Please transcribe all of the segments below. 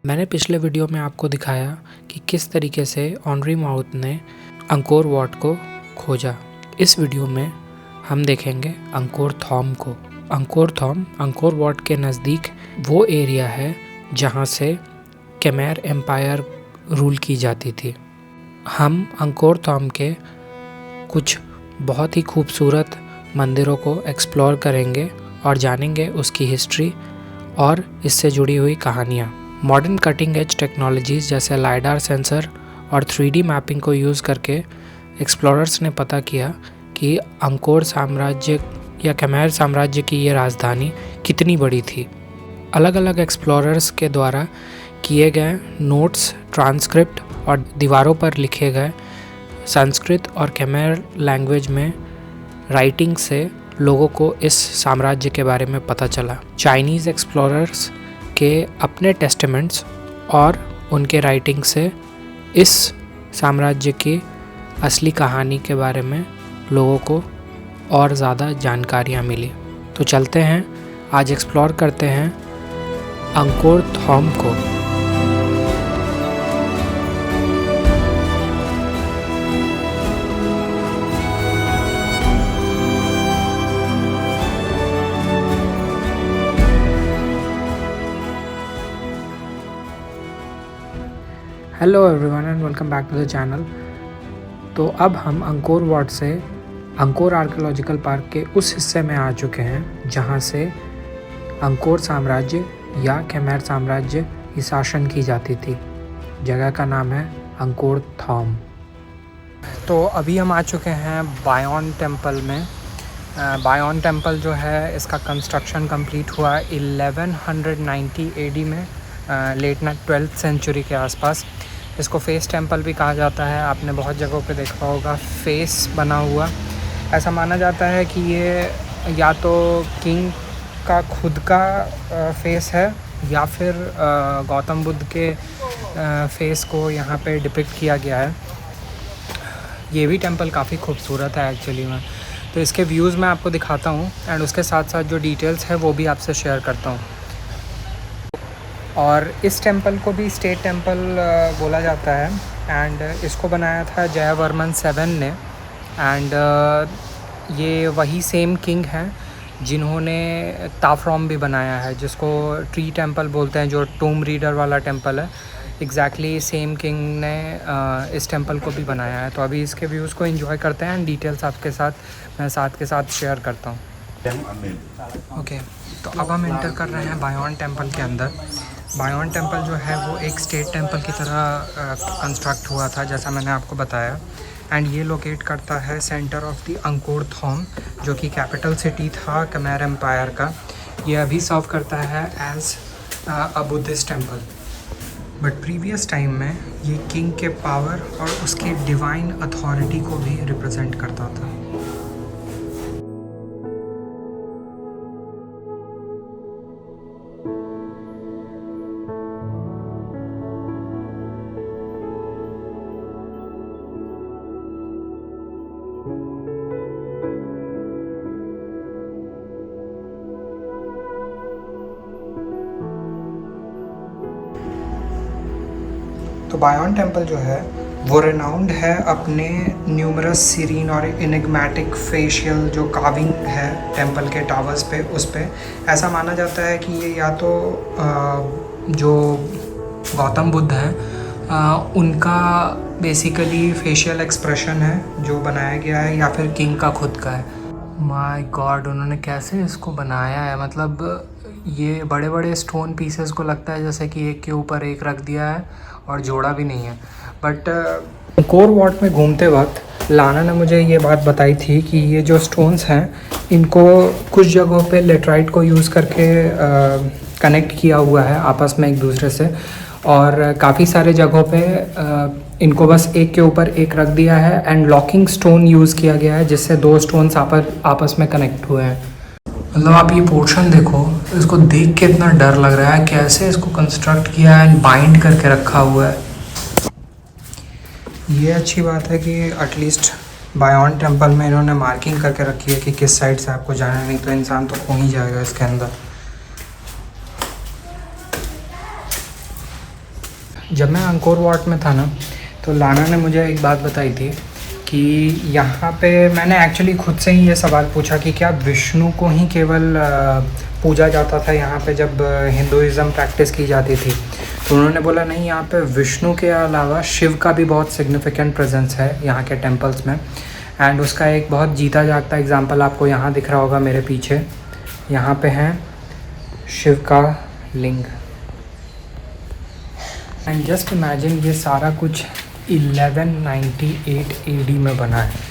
मैंने पिछले वीडियो में आपको दिखाया कि किस तरीके से ऑनरी माउथ ने अंकोर वाट को खोजा। इस वीडियो में हम देखेंगे अंकोर थॉम को। अंकोर थॉम अंकोर वाट के नज़दीक वो एरिया है जहाँ से केमेर एम्पायर रूल की जाती थी। हम अंकोर थॉम के कुछ बहुत ही खूबसूरत मंदिरों को एक्सप्लोर करेंगे और जानेंगे उसकी हिस्ट्री और इससे जुड़ी हुई कहानियाँ। मॉडर्न कटिंग एज टेक्नोलॉजीज़ जैसे लाइडार सेंसर और 3D मैपिंग को यूज़ करके एक्सप्लोरर्स ने पता किया कि अंकोर साम्राज्य या केमेर साम्राज्य की ये राजधानी कितनी बड़ी थी। अलग अलग एक्सप्लोरर्स के द्वारा किए गए नोट्स, ट्रांसक्रिप्ट और दीवारों पर लिखे गए संस्कृत और केमेर लैंग्वेज में राइटिंग से लोगों को इस साम्राज्य के बारे में पता चला। चाइनीज़ एक्सप्लोरर्स के अपने टेस्टामेंट्स और उनके राइटिंग से इस साम्राज्य की असली कहानी के बारे में लोगों को और ज़्यादा जानकारियाँ मिली। तो चलते हैं, आज एक्सप्लोर करते हैं अंकोर थॉम को। Hello everyone and welcome back to the channel. तो अब हम अंकोर वाट से अंकोर आर्कियोलॉजिकल पार्क के उस हिस्से में आ चुके हैं जहां से अंकोर साम्राज्य या केमेर साम्राज्य की शासन की जाती थी। जगह का नाम है अंकोर थॉम। तो अभी हम आ चुके हैं बायोन टेम्पल में। बायोन टेम्पल जो है इसका कंस्ट्रक्शन कंप्लीट हुआ 1190 AD में, लेट 12th सेंचुरी के आसपास। इसको फेस टेम्पल भी कहा जाता है। आपने बहुत जगहों पे देखा होगा फेस बना हुआ। ऐसा माना जाता है कि ये या तो किंग का खुद का फेस है या फिर गौतम बुद्ध के फेस को यहाँ पे डिपिक्ट किया गया है। ये भी टेम्पल काफ़ी खूबसूरत है एक्चुअली में। तो इसके व्यूज़ मैं आपको दिखाता हूँ एंड उसके साथ साथ जो डिटेल्स है वो भी आपसे शेयर करता हूँ। और इस टेंपल को भी स्टेट टेंपल बोला जाता है एंड इसको बनाया था जयवर्मन 7 ने। एंड ये वही सेम किंग हैं जिन्होंने ताफ्रॉम भी बनाया है, जिसको ट्री टेंपल बोलते हैं, जो टूम रीडर वाला टेंपल है। एग्जैक्टली सेम किंग ने इस टेंपल को भी बनाया है। तो अभी इसके व्यूज़ को एंजॉय करते हैं एंड डिटेल्स आपके साथ मैं साथ के साथ शेयर करता हूँ। ओके, तो अब हम एंटर कर रहे हैं बायोन टेंपल के अंदर। बायोन टेंपल जो है वो एक स्टेट टेंपल की तरह कंस्ट्रक्ट हुआ था, जैसा मैंने आपको बताया। एंड ये लोकेट करता है सेंटर ऑफ द अंकोर थॉम, जो कि कैपिटल सिटी था केमेर एम्पायर का। ये अभी सर्व करता है as a Buddhist temple. But previous time में ये किंग के पावर और उसके डिवाइन अथॉरिटी को भी रिप्रेजेंट करता था। तो बायोन टेंपल जो है वो रेनाउंड है अपने न्यूमरस सीरीन और इनिग्मेटिक फेशियल जो कार्विंग है टेंपल के टावर्स पे, उस पे ऐसा माना जाता है कि ये या तो जो गौतम बुद्ध हैं उनका बेसिकली फेशियल एक्सप्रेशन है जो बनाया गया है, या फिर किंग का खुद का है। माय गॉड, उन्होंने कैसे इसको बनाया है। मतलब ये बड़े बड़े स्टोन पीसेस को लगता है जैसे कि एक के ऊपर एक रख दिया है और जोड़ा भी नहीं है। बट अंकोर वाट में घूमते वक्त लाना ने मुझे ये बात बताई थी कि ये जो स्टोन्स हैं इनको कुछ जगहों पे लेटराइट को यूज़ करके कनेक्ट किया हुआ है आपस में एक दूसरे से, और काफ़ी सारे जगहों पे इनको बस एक के ऊपर एक रख दिया है एंड लॉकिंग स्टोन यूज़ किया गया है, जिससे दो स्टोन्स आपस में कनेक्ट हुए हैं। मतलब आप ये पोर्शन देखो, इसको देख के इतना डर लग रहा है, कैसे इसको कंस्ट्रक्ट किया है एंड बाइंड करके रखा हुआ है। ये अच्छी बात है कि एटलीस्ट बायोन टेंपल में इन्होंने मार्किंग करके रखी है कि किस साइड से आपको जाना है, नहीं तो इंसान तो खो ही जाएगा इसके अंदर। जब मैं अंकोर वाट में था ना, तो लाना ने मुझे एक बात बताई थी कि यहाँ पे मैंने एक्चुअली खुद से ही ये सवाल पूछा कि क्या विष्णु को ही केवल पूजा जाता था यहाँ पे जब हिंदुज़म प्रैक्टिस की जाती थी। तो उन्होंने बोला नहीं, यहाँ पे विष्णु के अलावा शिव का भी बहुत सिग्निफिकेंट प्रेजेंस है यहाँ के टेम्पल्स में। एंड उसका एक बहुत जीता जागता एग्जांपल आपको यहाँ दिख रहा होगा मेरे पीछे। यहाँ पे है शिव का लिंग। एंड जस्ट इमेजिन ये सारा कुछ 1198 AD में बना है।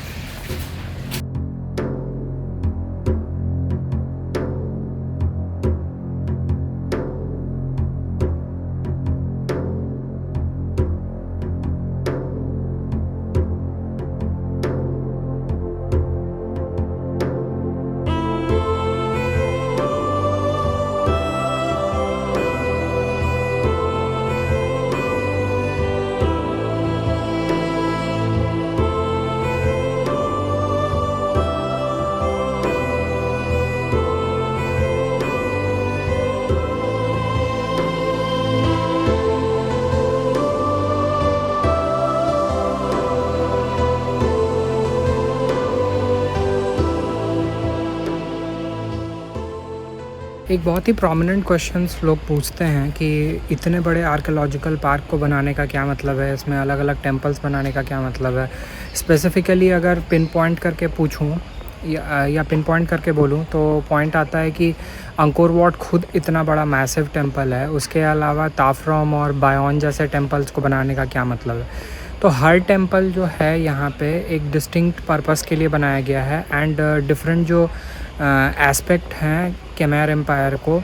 एक बहुत ही प्रोमिनेंट क्वेश्चंस लोग पूछते हैं कि इतने बड़े आर्कियोलॉजिकल पार्क को बनाने का क्या मतलब है, इसमें अलग अलग टेम्पल्स बनाने का क्या मतलब है। स्पेसिफ़िकली अगर पिन पॉइंट करके पूछूं या पिन पॉइंट करके बोलूं तो पॉइंट आता है कि अंकोर वाट खुद इतना बड़ा मैसिव टेम्पल है, उसके अलावा ताफरोम और बायोन जैसे टेम्पल्स को बनाने का क्या मतलब है। तो हर टेम्पल जो है यहाँ पे एक डिस्टिंक्ट पर्पस के लिए बनाया गया है। एंड डिफरेंट जो एस्पेक्ट हैं केमर एम्पायर को,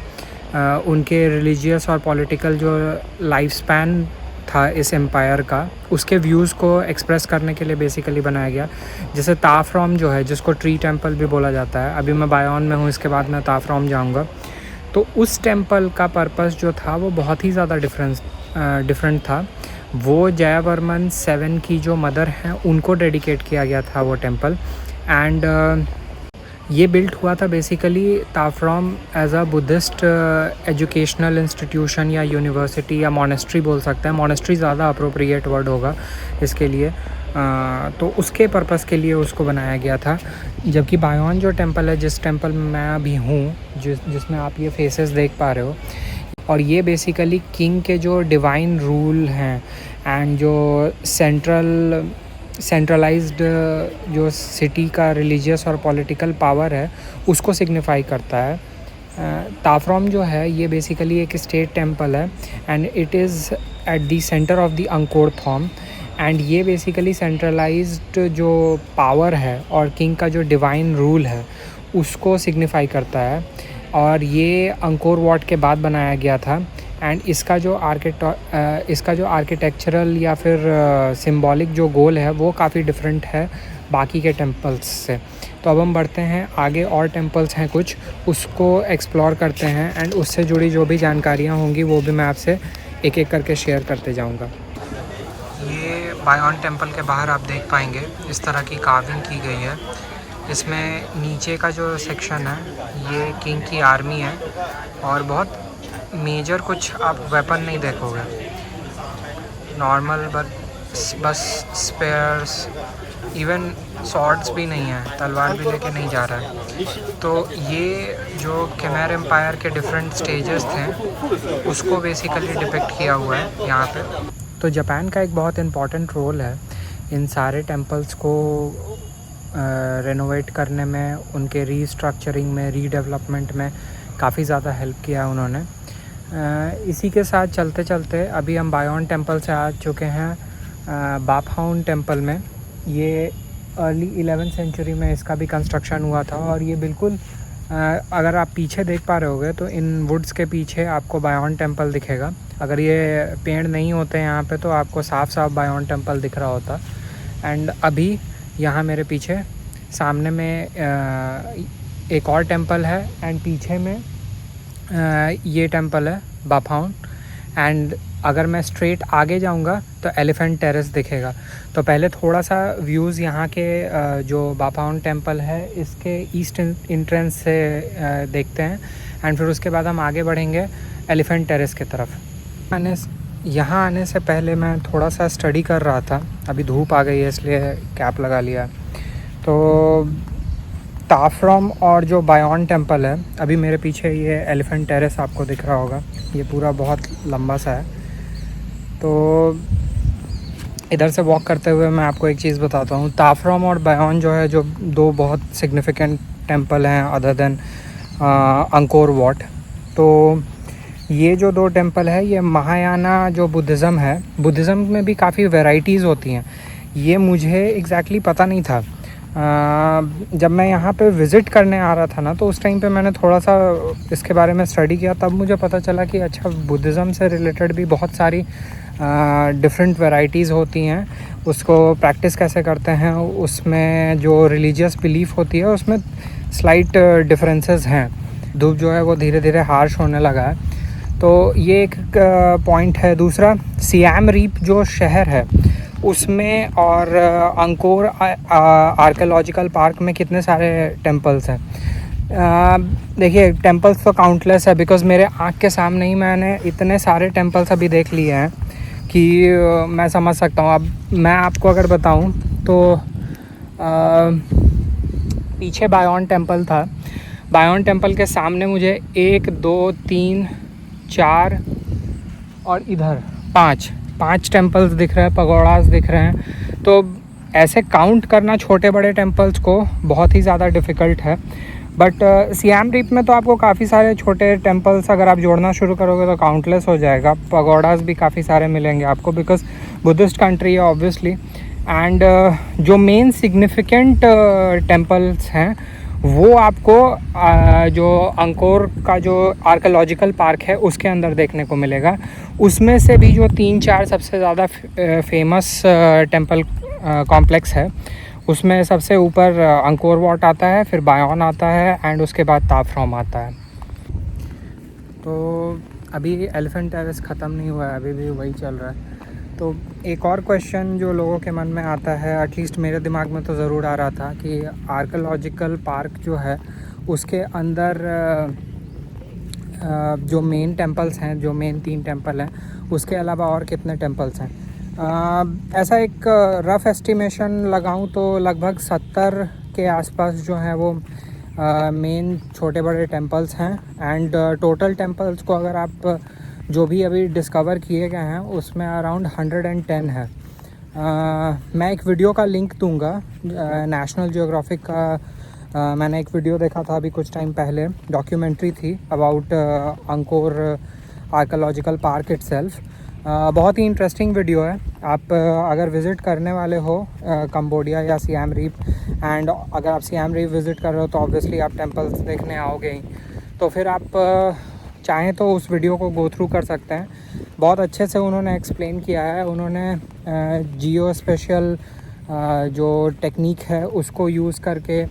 उनके रिलीजियस और पॉलिटिकल जो लाइफ स्पैन था इस एम्पायर का, उसके व्यूज़ को एक्सप्रेस करने के लिए बेसिकली बनाया गया। जैसे ताफरोम जो है, जिसको ट्री टेम्पल भी बोला जाता है, अभी मैं बायोन में हूँ, इसके बाद मैं ताफरोम जाऊँगा। तो उस टेम्पल का पर्पस जो था वो बहुत ही ज़्यादा डिफरेंट था। वो जयवर्मन 7 की जो मदर हैं उनको डेडिकेट किया गया था वो टेम्पल। एंड ये बिल्ट हुआ था basically Ta Prohm as a Buddhist educational institution या यूनिवर्सिटी या मॉनेस्ट्री बोल सकते हैं। मॉनेस्ट्री ज़्यादा अप्रोप्रिएट वर्ड होगा इसके लिए। तो उसके पर्पस के लिए उसको बनाया गया था। जबकि बायोन जो टेम्पल है, जिस टेम्पल में मैं अभी हूँ, जिसमें आप ये फेसेस देख पा रहे हो, और ये बेसिकली किंग के जो डिवाइन रूल हैं एंड जो सेंट्रलाइज्ड जो सिटी का रिलीजियस और पॉलिटिकल पावर है उसको सिग्निफाई करता है। ताफरोम जो है ये बेसिकली एक स्टेट टेम्पल है and it is at the centre of the Angkor Thom. And ये बेसिकली सेंट्रलाइज्ड जो पावर है और किंग का जो डिवाइन रूल है उसको सिग्निफाई करता है। और ये अंकोर वाट के बाद बनाया गया था। एंड इसका जो आर्किटेक्चरल या फिर सिंबॉलिक जो गोल है वो काफ़ी डिफरेंट है बाकी के टेम्पल्स से। तो अब हम बढ़ते हैं आगे, और टेम्पल्स हैं कुछ, उसको एक्सप्लोर करते हैं एंड उससे जुड़ी जो भी जानकारियाँ होंगी वो भी मैं आपसे एक एक करके शेयर करते जाऊँगा। ये बायोन टेम्पल के बाहर आप देख पाएंगे इस तरह की कार्विंग की गई है। इसमें नीचे का जो सेक्शन है ये किंग की आर्मी है और बहुत मेजर कुछ आप वेपन नहीं देखोगे, नॉर्मल बस स्पेयर्स, इवन सॉर्ड्स भी नहीं है, तलवार भी लेके नहीं जा रहा है। तो ये जो केमर एम्पायर के डिफरेंट स्टेजेस थे उसको बेसिकली डिपिक्ट किया हुआ है यहाँ पे। तो जापान का एक बहुत इम्पॉर्टेंट रोल है इन सारे टेम्पल्स को रेनोवेट करने में, उनके रीस्ट्रक्चरिंग में, रीडेवलपमेंट में काफ़ी ज़्यादा हेल्प किया उन्होंने। इसी के साथ चलते चलते अभी हम बायोन टेम्पल से आ चुके हैं बापहाउन टेम्पल में। ये अर्ली 11th सेंचुरी में इसका भी कंस्ट्रक्शन हुआ था और ये बिल्कुल अगर आप पीछे देख पा रहे होगे तो इन वुड्स के पीछे आपको बायोन टेम्पल दिखेगा। अगर ये पेड़ नहीं होते यहाँ पे तो आपको साफ साफ बायोन टेम्पल दिख रहा होता। एंड अभी यहाँ मेरे पीछे सामने में एक और टेम्पल है एंड पीछे में ये टेम्पल है बापहाउन। एंड अगर मैं स्ट्रेट आगे जाऊंगा तो एलिफेंट टेरेस दिखेगा। तो पहले थोड़ा सा व्यूज़ यहाँ के जो बापहाउन टेम्पल है इसके ईस्ट एंट्रेंस से देखते हैं एंड फिर उसके बाद हम आगे बढ़ेंगे एलिफेंट टेरेस की तरफ। मैंने यहाँ आने से पहले मैं थोड़ा सा स्टडी कर रहा था। अभी धूप आ गई है इसलिए कैप लगा लिया। तो ताफ्रॉम और जो बायोन टेम्पल है, अभी मेरे पीछे ये एलिफेंट टेरेस आपको दिख रहा होगा, ये पूरा बहुत लंबा सा है। तो इधर से वॉक करते हुए मैं आपको एक चीज़ बताता हूँ। ताफ्रॉम और बायोन जो है, जो दो बहुत सिग्निफिकेंट टेम्पल हैं अदर देन अंकोर वाट। तो ये जो दो टेम्पल है, ये महायाना जो बुद्धिज़्म है, बुद्धिज़्म में भी काफ़ी वैरायटीज़ होती हैं। ये मुझे एग्जैक्टली पता नहीं था। जब मैं यहाँ पे विज़िट करने आ रहा था ना, तो उस टाइम पे मैंने थोड़ा सा इसके बारे में स्टडी किया, तब मुझे पता चला कि अच्छा, बुद्धिज़्म से रिलेटेड भी बहुत सारी डिफरेंट वैरायटीज़ होती हैं। उसको प्रैक्टिस कैसे करते हैं, उसमें जो रिलीजियस बिलीफ होती है उसमें स्लाइट डिफरेंसेस हैं। धूप जो है वो धीरे धीरे हार्श होने लगा है, तो ये एक पॉइंट है। दूसरा, सियाम रीप जो शहर है उसमें और अंकोर आर्कियोलॉजिकल पार्क में कितने सारे टेम्पल्स हैं। देखिए, टेम्पल्स तो काउंटलेस है, बिकॉज़ मेरे आँख के सामने ही मैंने इतने सारे टेम्पल्स अभी देख लिए हैं कि मैं समझ सकता हूँ। अब मैं आपको अगर बताऊँ तो पीछे बायोन टेम्पल था। बायोन टेम्पल के सामने मुझे 1 2 3 4 और इधर 5 टेम्पल्स दिख रहे हैं, पगोड़ास दिख रहे हैं। तो ऐसे काउंट करना छोटे बड़े टेम्पल्स को बहुत ही ज़्यादा डिफ़िकल्ट है। बट सियाम रीप में तो आपको काफ़ी सारे छोटे टेम्पल्स अगर आप जोड़ना शुरू करोगे तो काउंटलेस हो जाएगा। पगोड़ास भी काफ़ी सारे मिलेंगे आपको, बिकॉज बुद्धिस्ट कंट्री है ऑब्वियसली। एंड जो मेन सिग्निफिकेंट टेम्पल्स हैं वो आपको जो अंकोर का जो आर्कियोलॉजिकल पार्क है उसके अंदर देखने को मिलेगा। उसमें से भी जो 3-4 सबसे ज़्यादा फेमस टेम्पल कॉम्प्लेक्स है, उसमें सबसे ऊपर अंकोर वाट आता है, फिर बायोन आता है एंड उसके बाद ताफ्रॉम आता है। तो अभी एलिफेंट टेरेस ख़त्म नहीं हुआ है, अभी भी वही चल रहा है। तो एक और क्वेश्चन जो लोगों के मन में आता है, एटलीस्ट मेरे दिमाग में तो ज़रूर आ रहा था, कि आर्कियोलॉजिकल पार्क जो है उसके अंदर जो मेन टेम्पल्स हैं, जो मेन 3 टेम्पल हैं, उसके अलावा और कितने टेम्पल्स हैं। ऐसा एक रफ़ एस्टिमेशन लगाऊं तो लगभग 70 के आसपास जो हैं वो मेन छोटे बड़े टेम्पल्स हैं। एंड टोटल टेम्पल्स को अगर आप जो भी अभी डिस्कवर किए गए हैं उसमें अराउंड 110 है। मैं एक वीडियो का लिंक दूंगा, नेशनल जियोग्राफिक का मैंने एक वीडियो देखा था अभी कुछ टाइम पहले, डॉक्यूमेंट्री थी about Angkor archaeological park itself. बहुत ही इंटरेस्टिंग वीडियो है। आप अगर विज़िट करने वाले हो कंबोडिया या सियाम रीप, एंड अगर आप सियाम रीप विज़िट कर रहे हो तो ऑब्वियसली आप टेम्पल्स देखने आओगे ही, तो फिर आप चाहें तो उस वीडियो को गो थ्रू कर सकते हैं। बहुत अच्छे से उन्होंने एक्सप्लेन किया है। उन्होंने जियो स्पेशल जो टेक्निक है उसको यूज़ करके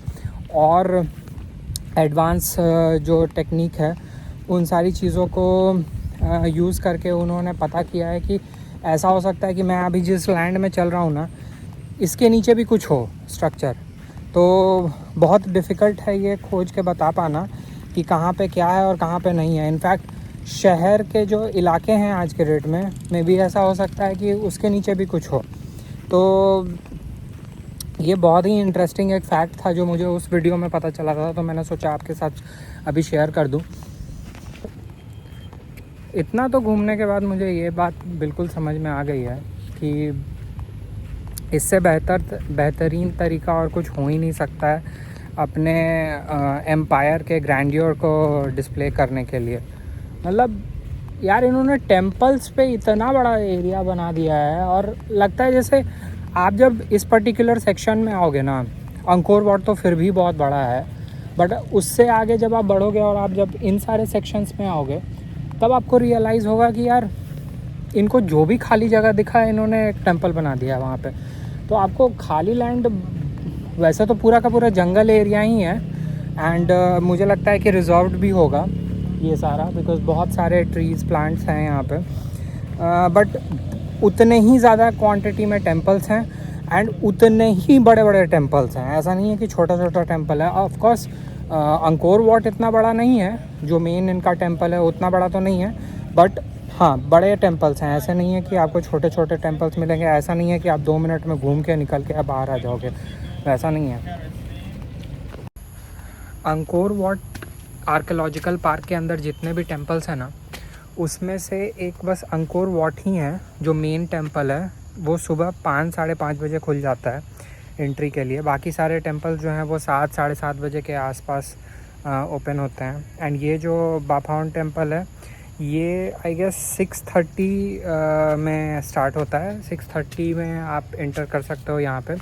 और एडवांस जो टेक्निक है उन सारी चीज़ों को यूज़ करके उन्होंने पता किया है कि ऐसा हो सकता है कि मैं अभी जिस लैंड में चल रहा हूँ ना, इसके नीचे भी कुछ हो स्ट्रक्चर। तो बहुत डिफ़िकल्ट है ये खोज के बता पाना कि कहाँ पे क्या है और कहाँ पे नहीं है। इनफैक्ट शहर के जो इलाके हैं आज के डेट में भी ऐसा हो सकता है कि उसके नीचे भी कुछ हो। तो ये बहुत ही इंटरेस्टिंग एक फैक्ट था जो मुझे उस वीडियो में पता चला था, तो मैंने सोचा आपके साथ अभी शेयर कर दूं। इतना तो घूमने के बाद मुझे ये बात बिल्कुल समझ में आ गई है कि इससे बेहतरीन तरीका और कुछ हो ही नहीं सकता है अपने एम्पायर के ग्रैंडियर को डिस्प्ले करने के लिए। मतलब यार, इन्होंने टेम्पल्स पे इतना बड़ा एरिया बना दिया है, और लगता है जैसे आप जब इस पर्टिकुलर सेक्शन में आओगे ना, अंकोर वाट तो फिर भी बहुत बड़ा है, बट उससे आगे जब आप बढ़ोगे और आप जब इन सारे सेक्शंस में आओगे तब आपको रियलाइज़ होगा कि यार, इनको जो भी खाली जगह दिखा है इन्होंने एक टेम्पल बना दिया है वहाँ पे। तो आपको खाली लैंड, वैसे तो पूरा का पूरा जंगल एरिया ही है, एंड मुझे लगता है कि रिजर्व्ड भी होगा ये सारा, बिकॉज बहुत सारे ट्रीज़ प्लांट्स हैं यहाँ पे। बट उतने ही ज़्यादा क्वांटिटी में टेम्पल्स हैं एंड उतने ही बड़े बड़े टेम्पल्स हैं। ऐसा नहीं है कि छोटा छोटा टेम्पल है। ऑफ कोर्स अंकोर वाट इतना बड़ा नहीं है, जो मेन इनका टेम्पल है उतना बड़ा तो नहीं है, बट हाँ, बड़े टेम्पल्स हैं, ऐसे नहीं है कि आपको छोटे छोटे टेम्पल्स मिलेंगे, ऐसा नहीं है कि आप 2 मिनट में घूम के निकल के आप बाहर आ जाओगे, वैसा नहीं है। अंकोर वाट आर्कियोलॉजिकल पार्क के अंदर जितने भी टेम्पल्स हैं ना, उसमें से एक बस अंकोर वाट ही है जो मेन टेम्पल है, वो सुबह 5 साढ़े 5 बजे खुल जाता है एंट्री के लिए। बाकी सारे टेम्पल जो हैं वो 7 साढ़े 7 बजे के आसपास ओपन होते हैं। एंड ये जो बाफाउन टेम्पल है ये आई गेस 6:30 में स्टार्ट होता है, 6:30 में आप एंटर कर सकते हो यहाँ पे।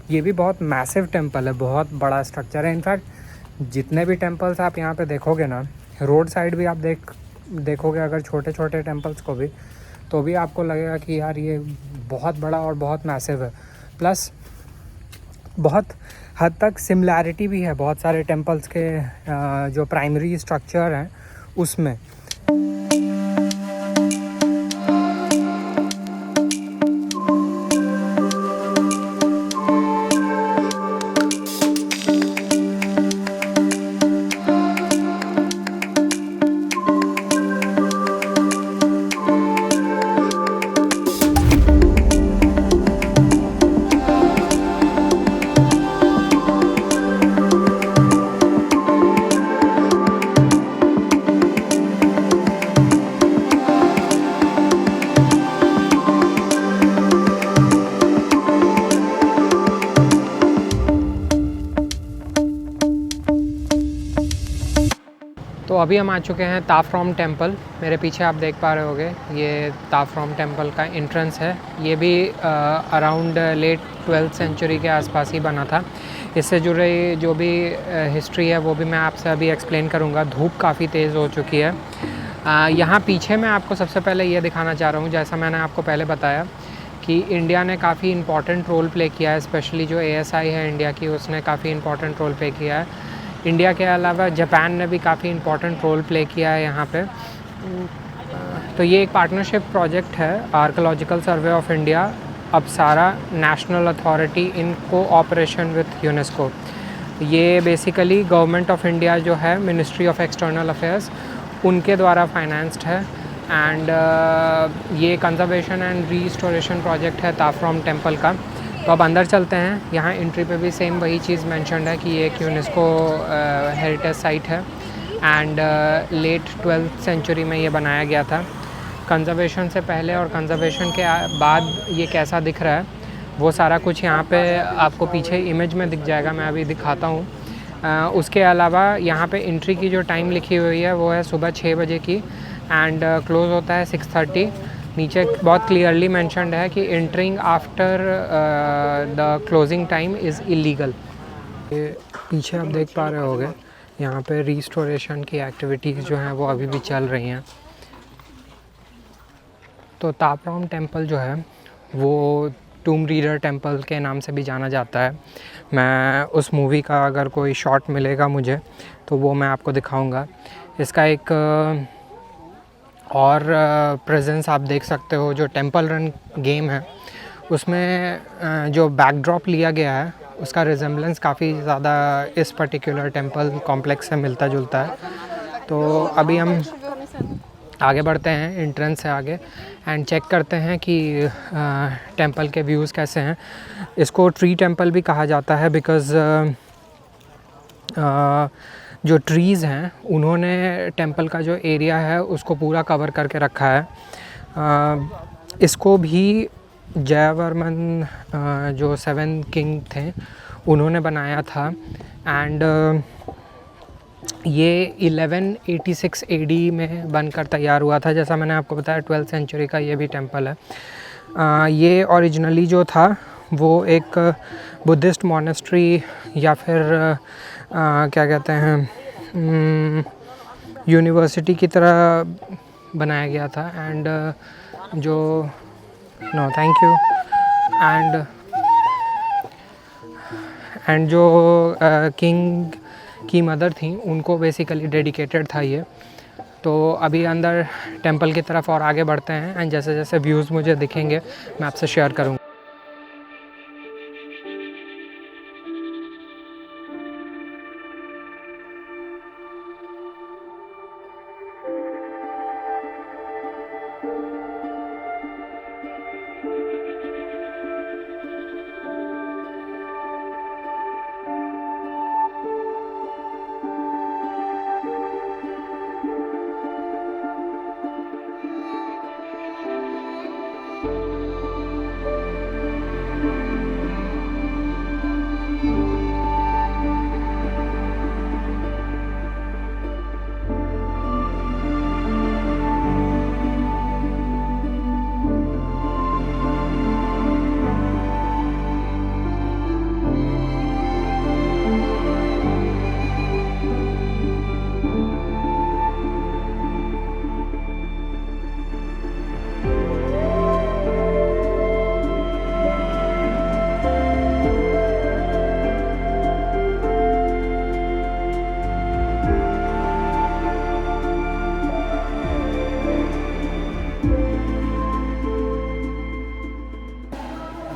ये भी बहुत मैसिव टेम्पल है, बहुत बड़ा स्ट्रक्चर है। इनफैक्ट जितने भी टेम्पल्स आप यहाँ पे देखोगे ना, रोड साइड भी आप देखोगे अगर छोटे छोटे टेम्पल्स को भी, तो भी आपको लगेगा कि यार ये बहुत बड़ा और बहुत मैसिव है। प्लस बहुत हद तक सिमिलैरिटी भी है बहुत सारे टेम्पल्स के जो प्राइमरी स्ट्रक्चर हैं उसमें। तो अभी हम आ चुके हैं ताफ्रॉम टेम्पल। मेरे पीछे आप देख पा रहे होगे, ये ताफ्रॉम टेम्पल का एंट्रेंस है। ये भी अराउंड लेट 12th सेंचुरी के आसपास ही बना था। इससे जुड़े जो भी हिस्ट्री है वो भी मैं आपसे अभी एक्सप्लेन करूँगा। धूप काफ़ी तेज़ हो चुकी है। यहाँ पीछे मैं आपको सबसे पहले ये दिखाना चाह रहा हूँ, जैसा मैंने आपको पहले बताया कि इंडिया ने काफ़ी इंपॉर्टेंट रोल प्ले किया है, स्पेशली जो ASI है इंडिया की, उसने काफ़ी इंपॉर्टेंट रोल प्ले किया है। इंडिया के अलावा जापान ने भी काफ़ी इंपॉर्टेंट रोल प्ले किया है यहाँ पे। तो ये एक पार्टनरशिप प्रोजेक्ट है, archaeological survey of India Apsara national authority in cooperation with UNESCO. ये बेसिकली गवर्नमेंट ऑफ इंडिया जो है, मिनिस्ट्री ऑफ एक्सटर्नल अफेयर्स, उनके द्वारा फाइनेंस्ड है। एंड ये कंजर्वेशन एंड रीस्टोरेशन प्रोजेक्ट है ताफ्रॉम टेम्पल का। तो अब अंदर चलते हैं। यहाँ एंट्री पे भी सेम वही चीज़ मेंशन्ड है कि ये एक यूनेस्को हेरिटेज साइट है एंड लेट 12th सेंचुरी में ये बनाया गया था। कंजर्वेशन से पहले और कंजर्वेशन के बाद ये कैसा दिख रहा है वो सारा कुछ यहाँ पे आपको पीछे इमेज में दिख जाएगा, मैं अभी दिखाता हूँ। उसके अलावा यहाँ पे एंट्री की जो टाइम लिखी हुई है वो है सुबह 6 बजे की एंड क्लोज़ होता है 6:30। नीचे बहुत क्लियरली मेंशन्ड है कि entering after the closing time is illegal. पीछे आप देख पा रहे होगे यहाँ पे रीस्टोरेशन की एक्टिविटीज़ जो हैं वो अभी भी चल रही हैं। तो ताफ्रॉम टेम्पल जो है वो टूम रीडर टेम्पल के नाम से भी जाना जाता है। मैं उस मूवी का अगर कोई शॉट मिलेगा मुझे तो वो मैं आपको दिखाऊंगा। इसका एक और प्रेजेंस आप देख सकते हो, जो टेंपल रन गेम है उसमें जो बैकड्रॉप लिया गया है उसका रिजेम्बलेंस काफ़ी ज़्यादा इस पर्टिकुलर टेंपल कॉम्प्लेक्स से मिलता जुलता है। तो अभी हम आगे बढ़ते हैं एंट्रेंस से आगे एंड चेक करते हैं कि टेंपल के व्यूज़ कैसे हैं। इसको ट्री टेंपल भी कहा जाता है बिकॉज़ जो ट्रीज़ हैं उन्होंने टेंपल का जो एरिया है उसको पूरा कवर करके रखा है। इसको भी जयवर्मन जो 7 किंग थे उन्होंने बनाया था एंड ये 1186 AD में बनकर तैयार हुआ था। जैसा मैंने आपको बताया 12th सेंचुरी का ये भी टेंपल है। ये ओरिजिनली जो था वो एक बुद्धिस्ट मॉनेस्ट्री या फिर क्या कहते हैं यूनिवर्सिटी की तरह बनाया गया था एंड जो नो थैंक यू एंड जो किंग की मदर थी उनको बेसिकली डेडिकेटेड था ये। तो अभी अंदर टेंपल की तरफ और आगे बढ़ते हैं एंड जैसे जैसे व्यूज़ मुझे दिखेंगे मैं आपसे शेयर करूँगा।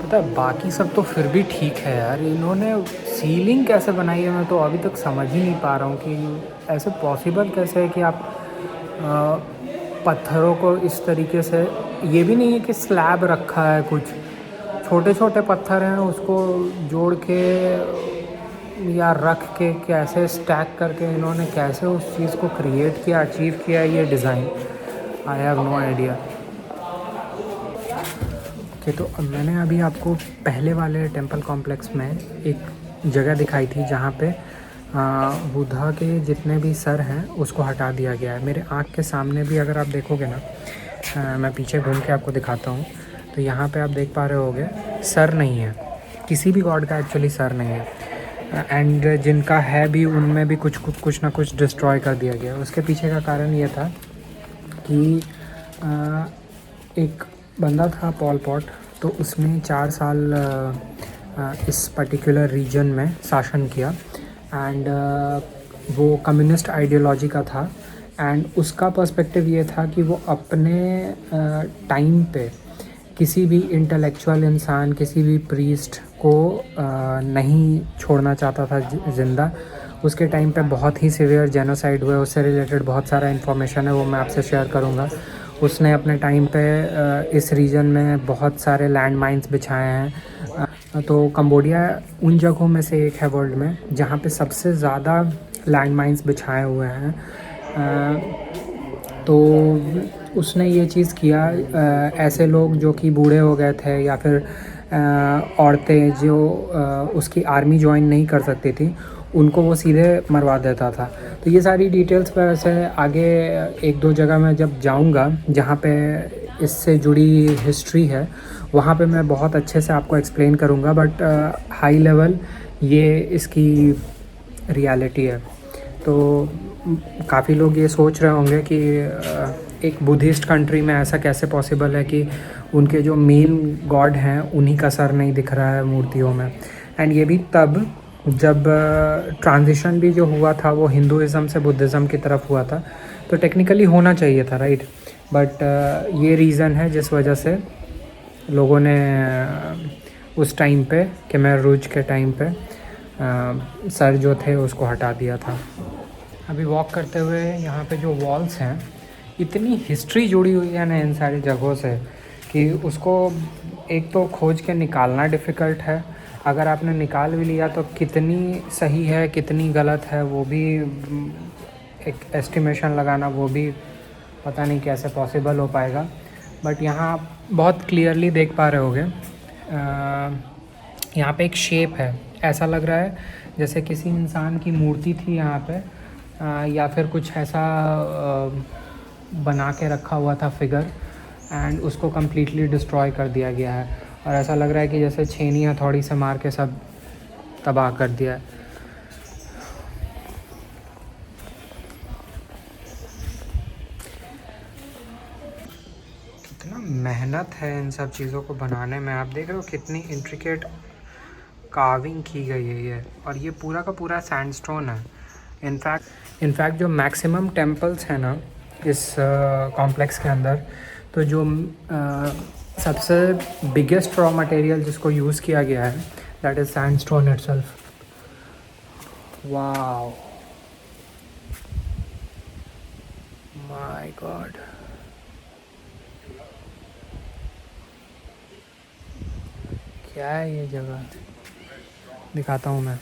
पता है बाकी सब तो फिर भी ठीक है यार, इन्होंने सीलिंग कैसे बनाई है मैं तो अभी तक समझ ही नहीं पा रहा हूँ कि ऐसे पॉसिबल कैसे है कि आप पत्थरों को इस तरीके से, ये भी नहीं है कि स्लैब रखा है, कुछ छोटे छोटे पत्थर हैं उसको जोड़ के या रख के कैसे स्टैक करके इन्होंने कैसे उस चीज़ को क्रिएट किया, अचीव किया ये design, I have no idea. Okay, तो अब मैंने अभी आपको पहले वाले टेंपल कॉम्प्लेक्स में एक जगह दिखाई थी जहाँ पे बुद्धा के जितने भी सर हैं उसको हटा दिया गया है। मेरे आँख के सामने भी अगर आप देखोगे ना, मैं पीछे घूम के आपको दिखाता हूँ, तो यहाँ पे आप देख पा रहे होगे सर नहीं है, किसी भी गॉड का एक्चुअली सर नहीं है। एंड जिनका है भी उनमें भी कुछ ना कुछ डिस्ट्रॉय कर दिया गया। उसके पीछे का कारण ये था कि एक बंदा था पॉल पॉट, तो उसने 4 साल इस पर्टिकुलर रीजन में शासन किया। एंड वो कम्युनिस्ट आइडियोलॉजी का था। एंड उसका पर्सपेक्टिव ये था कि वो अपने टाइम पे किसी भी इंटेलेक्चुअल इंसान, किसी भी प्रीस्ट को नहीं छोड़ना चाहता था ज़िंदा। उसके टाइम पे बहुत ही सीवियर जेनोसाइड हुए, उससे रिलेटेड बहुत सारा इन्फॉर्मेशन है, वो मैं आपसे शेयर करूँगा। उसने अपने टाइम पे इस रीजन में बहुत सारे लैंड माइंस बिछाए हैं। तो कंबोडिया उन जगहों में से एक है वर्ल्ड में जहाँ पे सबसे ज़्यादा लैंड माइंस बिछाए हुए हैं। तो उसने ये चीज़ किया, ऐसे लोग जो कि बूढ़े हो गए थे या फिर औरतें जो उसकी आर्मी ज्वाइन नहीं कर सकती थी, उनको वो सीधे मरवा देता था। तो ये सारी डिटेल्स पे वैसे आगे एक दो जगह मैं जब जाऊंगा जहाँ पे इससे जुड़ी हिस्ट्री है, वहाँ पे मैं बहुत अच्छे से आपको एक्सप्लेन करूँगा। बट हाई लेवल ये इसकी रियलिटी है। तो काफ़ी लोग ये सोच रहे होंगे कि एक बुद्धिस्ट कंट्री में ऐसा कैसे पॉसिबल है कि उनके जो मेन गॉड हैं उन्हीं का सर नहीं दिख रहा है मूर्तियों में। एंड ये भी तब जब ट्रांजिशन भी जो हुआ था वो हिंदुज़म से बुद्धिज़्म की तरफ हुआ था, तो टेक्निकली होना चाहिए था, राइट। बट ये रीज़न है जिस वजह से लोगों ने उस टाइम पे खमेर रूज के टाइम पे सर जो थे उसको हटा दिया था। अभी वॉक करते हुए यहाँ पे जो वॉल्स हैं, इतनी हिस्ट्री जुड़ी हुई है ना इन सारी जगहों से कि उसको एक तो खोज के निकालना डिफ़िकल्ट है। अगर आपने निकाल भी लिया तो कितनी सही है कितनी गलत है वो भी एक एस्टिमेशन लगाना, वो भी पता नहीं कैसे पॉसिबल हो पाएगा। बट यहाँ आप बहुत क्लियरली देख पा रहे होगे, यहाँ पे एक शेप है, ऐसा लग रहा है जैसे किसी इंसान की मूर्ति थी यहाँ पे, या फिर कुछ ऐसा बना के रखा हुआ था फिगर, एंड उसको कम्प्लीटली डिस्ट्रॉय कर दिया गया है। और ऐसा लग रहा है कि जैसे छेनी हथौड़ी से मार के सब तबाह कर दिया है। कितना मेहनत है इन सब चीज़ों को बनाने में, आप देख रहे हो कितनी इंट्रिकेट कार्विंग की गई है ये। और ये पूरा का पूरा सैंडस्टोन है। इनफैक्ट जो मैक्सिमम टेम्पल्स हैं ना इस कॉम्प्लेक्स के अंदर, तो जो सबसे बिगेस्ट रॉ मटेरियल जिसको यूज़ किया गया है that is sandstone itself. Wow, my God, क्या है ये जगह, दिखाता हूँ मैं।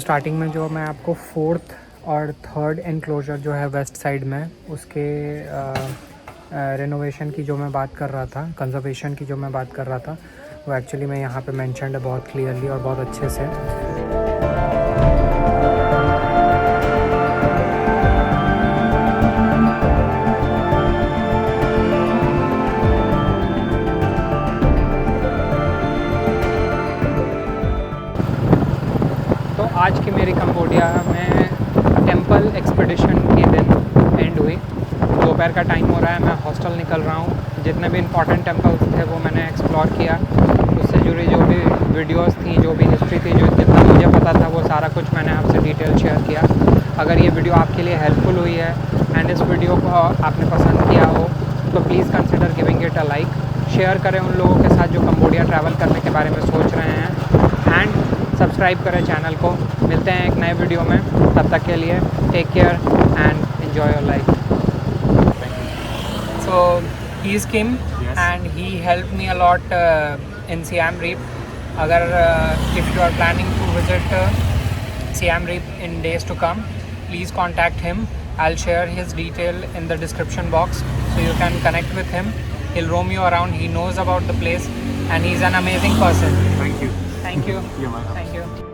स्टार्टिंग में जो मैं आपको 4th और 3rd एनक्लोजर जो है वेस्ट साइड में उसके रेनोवेशन की जो मैं बात कर रहा था, कंजर्वेशन की जो मैं बात कर रहा था, वो एक्चुअली मैं यहाँ पे मेंशन्ड है बहुत क्लियरली और बहुत अच्छे से। तो आज की मेरी कंबोडिया में टेंपल एक्सपीडिशन के दिन एंड हुई। दोपहर का टाइम हो रहा है, मैं हॉस्टल निकल रहा हूँ। जितने भी इंपॉर्टेंट टेंपल्स थे वो मैंने एक्सप्लोर किया, उससे जुड़ी जो भी वीडियोस थी, जो भी हिस्ट्री थी, जो जितना मुझे पता था वो सारा कुछ मैंने आपसे डिटेल शेयर किया। अगर ये वीडियो आपके लिए हेल्पफुल हुई है एंड इस वीडियो को आपने पसंद किया हो तो please consider giving it a like. Share करें उन लोगों के साथ जो कंबोडिया ट्रैवल करने के बारे में सोच रहे हैं एंड सब्सक्राइब करें चैनल को। मिलते हैं एक नए वीडियो में, तब तक के लिए take care and enjoy your life. So he is Kim and he help me a lot in Siem Reap. अगर if you are planning to visit Siem Reap in days to come, please contact him. I'll share his detail in the description box so you can connect with him. He'll roam you around. He knows about the place and he's an amazing person. Thank you. Thank you. You're welcome. Thank you.